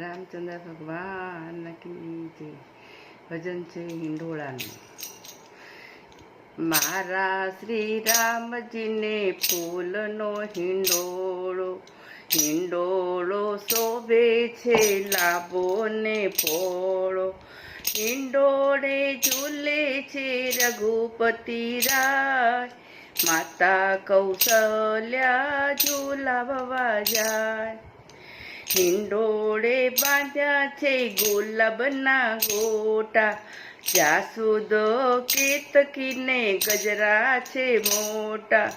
રામચંદ્ર ભગવાન કી જય. ભજન છે હિંડોળાનું. મારા શ્રી રામજીને ફૂલનો હિંડોળો, હિંડોળો શોભે છે લાંબો ને પહોળો. હિંડોળે ઝૂલે છે રઘુપતિ રાય, માતા કૌશલ્યા ઝૂલાવવા જાય. હિંડોળે બાંધ્યા છે ગુલાબના ગોટા, જાસૂદ કેતકીને ગજરા છે મોટા.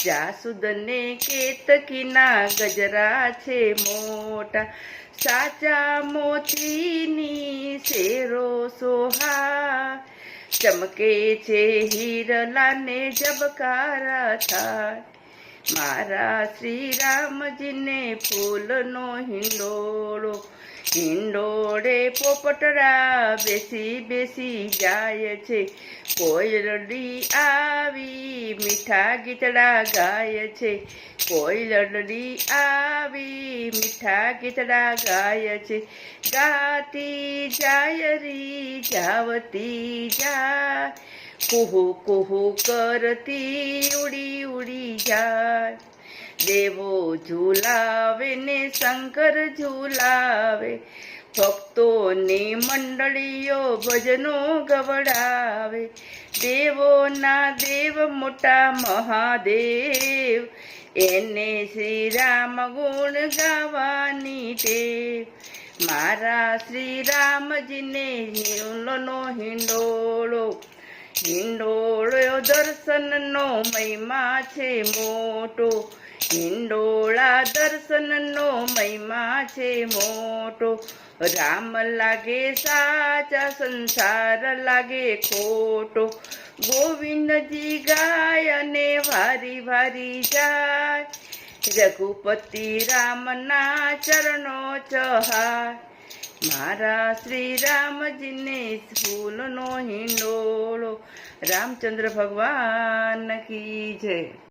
જાસૂદ ને કેતકીના ગજરા છે મોટા. સાચા મોતીની શેરો સોહા, ચમકે છે હીરલાને જબકારા થાય. મારા શ્રી રામજીને ફૂલનો હિંડોળો, હિંડોળે પોપટડા બેસી બેસી જાય છે. કોયલડી આવી મીઠા ગીતડા ગાય છે. કોયલડી આવી મીઠા ગીતડા ગાય છે. ગાતી જાય રી જાવતી જાય, કુહુ કુહુ કરતી ઉડી ઉડી જાય. દેવો ઝૂલાવે ને શંકર ઝૂલાવે, ભક્તોની મંડળીઓ ભજનો ગવડાવે. દેવોના દેવ મોટા મહાદેવ, એને શ્રી રામ ગુણ ગાવાની ટેવ. મારા શ્રી રામજીને ફૂલનો હિંડોળો, હિંડોળો દર્શનનો મહિમા છે મોટો. હિંડોળા દર્શનનો મહિમા છે મોટો. રામ લાગે સાચા, સંસાર લાગે ખોટો. ગોવિંદજી ગાય અને વારી વારી જાય, રઘુપતિ રામના ચરણો ચહાય. મારા શ્રી રામજીને ફૂલનો હિંડોળો. રામચંદ્ર ભગવાન કી જય.